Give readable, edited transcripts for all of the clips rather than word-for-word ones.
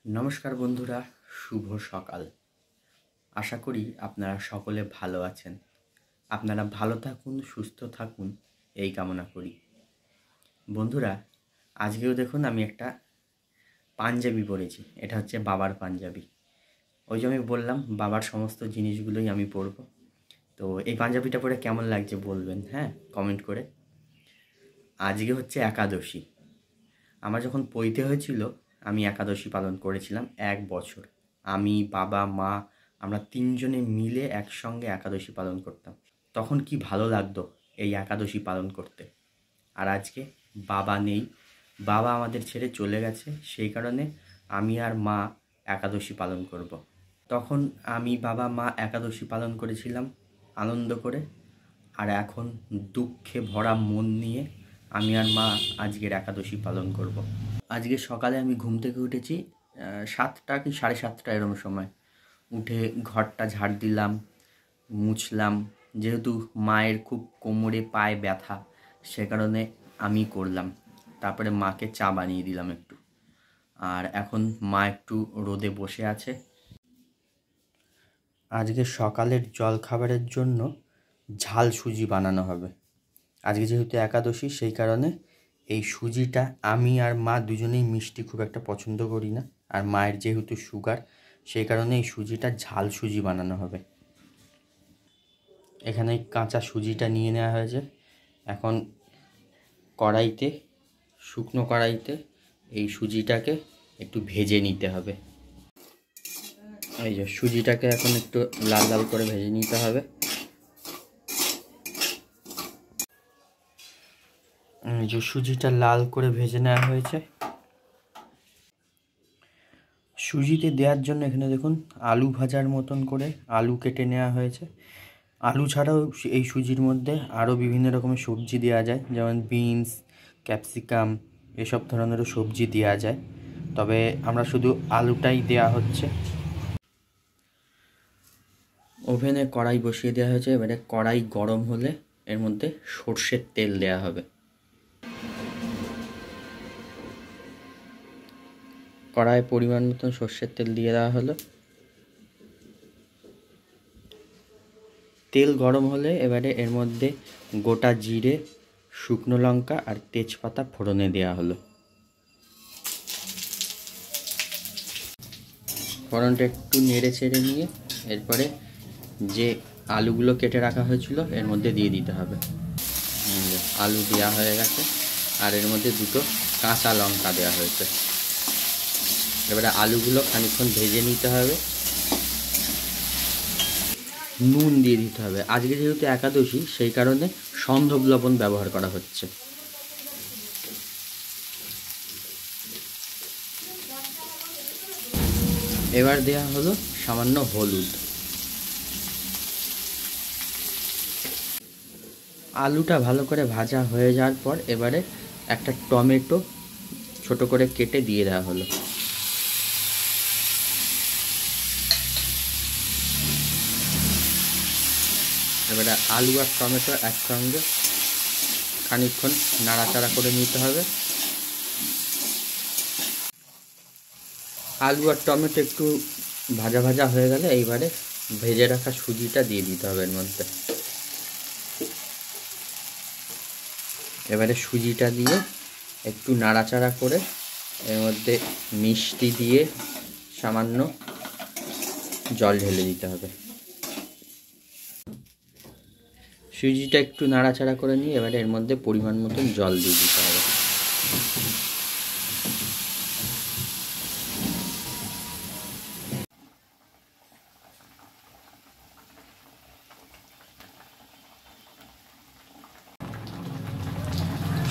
নমস্কার বন্ধুরা, শুভ সকাল। আশা করি আপনারা সকলে ভালো আছেন। আপনারা ভালো থাকুন, সুস্থ থাকুন, এই কামনা করি। বন্ধুরা, আজকেও দেখুন আমি একটা পাঞ্জাবি পরেছি। এটা হচ্ছে বাবার পাঞ্জাবি। ওই যে আমি বললাম বাবার সমস্ত জিনিসগুলোই আমি পরবো। তো এই পাঞ্জাবিটা পরে কেমন লাগছে বলবেন, হ্যাঁ, কমেন্ট করে। আজকে হচ্ছে একাদশী। আমার যখন পৈতে হয়েছিল আমি একাদশী পালন করেছিলাম 1 বছর। আমি, বাবা, মা, আমরা তিনজনে মিলে একসঙ্গে একাদশী পালন করতাম। তখন কি ভালো লাগতো এই একাদশী পালন করতে। আর আজকে বাবা নেই, বাবা আমাদের ছেড়ে চলে গেছে, সেই কারণে আমি আর মা একাদশী পালন করব। তখন আমি, বাবা, মা একাদশী পালন করেছিলাম আনন্দ করে। আর এখন দুঃখে ভরা মন নিয়ে আমি আর মা আজকের একাদশী পালন করব। আজকে সকালে আমি ঘুম থেকে উঠেছি 7টা কি 7:30 এরকম সময়। উঠে ঘরটা ঝাড় দিলাম, মুছলাম। যেহেতু মায়ের খুব কোমরে পায়ে ব্যথা, সে কারণে আমি করলাম। তারপরে মাকে চা বানিয়ে দিলাম একটু। আর এখন মা একটু রোদে বসে আছে। আজকে সকালের জলখাবারের জন্য ঝাল সুজি বানানো হবে। আজকে যেহেতু একাদশী, সেই কারণে এই সুজিটা, আমি আর মা দুজনেই মিষ্টি খুব একটা পছন্দ করি না। আর মায়ের যেহেতু সুগার, সেই কারণে এই সুজিটা ঝাল সুজি বানানো হবে। এখানে কাঁচা সুজিটা নিয়ে নেওয়া হয়েছে। এখন কড়াইতে, শুকনো কড়াইতে এই সুজিটাকে একটু ভেজে নিতে হবে। এই যে সুজিটাকে এখন একটু লাল লাল করে ভেজে নিতে হবে। এই যে সুজিটা লাল করে ভেজে নেওয়া হয়েছে। সুজিতে দেওয়ার জন্য এখানে দেখুন আলু ভাজার মতন করে আলু কেটে নেওয়া হয়েছে। আলু ছাড়াও এই সুজির মধ্যে আরও বিভিন্ন রকমের সবজি দেওয়া যায়, যেমন বিনস, ক্যাপসিকাম, এসব ধরনেরও সবজি দেওয়া যায়। তবে আমরা শুধু আলুটাই দেওয়া হচ্ছে। ওভেনে কড়াই বসিয়ে দেওয়া হয়েছে। এবারে কড়াই গরম হলে এর মধ্যে সর্ষের তেল দেওয়া হবে। কড়াইয়ে পরিমাণ মতন সর্ষের তেল দিয়ে দেওয়া হলো। তেল গরম হলে এবারে এর মধ্যে গোটা জিরে, শুকনো লঙ্কা আর তেজপাতা ফোড়নে দেওয়া হলো। ফোড়নটা একটু নেড়ে চেড়ে নিয়ে এরপরে যে আলুগুলো কেটে রাখা হয়েছিল এর মধ্যে দিয়ে দিতে হবে। আলু দেওয়া হয়ে গেছে আর এর মধ্যে দুটো কাঁচা লঙ্কা দেওয়া হয়েছে। এবারে আলুগুলো খানিকক্ষণ ভেজে নিতে হবে। নুন দিয়ে দিতে হবে। আজকে যেহেতু একাদশী, সেই কারণে সন্ধব লবণ ব্যবহার করা হচ্ছে। এবার দেওয়া হলো সামান্য হলুদ। আলুটা ভালো করে ভাজা হয়ে যাওয়ার পর এবারে একটা টমেটো ছোট করে কেটে দিয়ে দেওয়া হলো। এবারে আলু আর টমেটো একসঙ্গে খানিকক্ষণ নাড়াচাড়া করে নিতে হবে। আলু আর টমেটো একটু ভাজা ভাজা হয়ে গেলে এইবারে ভেজে রাখা সুজিটা দিয়ে দিতে হবে এর মধ্যে। এবারে সুজিটা দিয়ে একটু নাড়াচাড়া করে এর মধ্যে মিষ্টি দিয়ে সামান্য জল ঢেলে দিতে হবে। সুজিটা একটু নাড়াচাড়া করে নিয়ে এবারে এর মধ্যে পরিমাণ মতন জল দিয়ে দিতে হবে।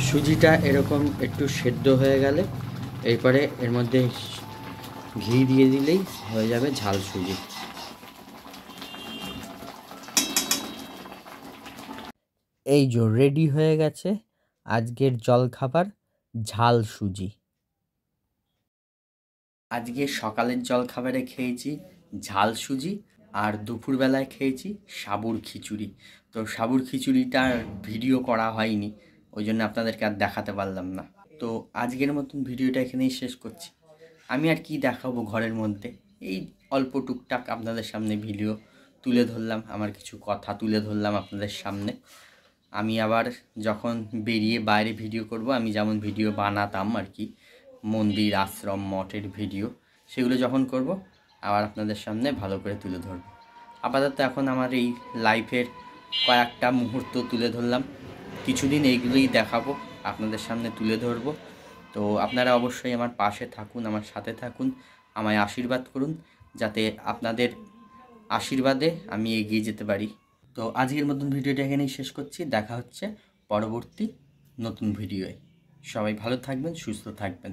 সুজিটা এরকম একটু সেদ্ধ হয়ে গেলে এরপরে এর মধ্যে ঘি দিয়ে দিলেই হয়ে যাবে ঝাল সুজি। এই যে রেডি হয়ে গেছে আজকের জলখাবার ঝাল সুজি। আজকে সকালের জলখাবারে খেয়েছি ঝাল সুজি, আর দুপুরবেলায় খেয়েছি সাবুর খিচুড়ি। তো সাবুর খিচুড়িটার ভিডিও করা হয়নি, ওই জন্য আপনাদেরকে আর দেখাতে পারলাম না। তো আজকের মতন ভিডিওটা এখানেই শেষ করছি। আমি আর কি দেখাবো ঘরের মধ্যে, এই অল্প টুকটাক আপনাদের সামনে ভিডিও তুলে ধরলাম, আমার কিছু কথা তুলে ধরলাম আপনাদের সামনে। আমি আবার যখন বেরিয়ে বাইরে ভিডিও করব, আমি যেমন ভিডিও বানাতাম আর কি, মন্দির আশ্রম মঠের ভিডিও, সেগুলো যখন করব আবার আপনাদের সামনে ভালো করে তুলে ধরব। আপাতত এখন আমার এই লাইফের কয়েকটা মুহূর্ত তুলে ধরলাম, কিছুদিন এইগুলোই দেখাবো, আপনাদের সামনে তুলে ধরব। তো আপনারা অবশ্যই আমার পাশে থাকুন, আমার সাথে থাকুন, আমায় আশীর্বাদ করুন, যাতে আপনাদের আশীর্বাদে আমি এগিয়ে যেতে পারি। তো আজকের মতন ভিডিওটা এখানেই শেষ করছি। দেখা হচ্ছে পরবর্তী নতুন ভিডিওয়। সবাই ভালো থাকবেন, সুস্থ থাকবেন।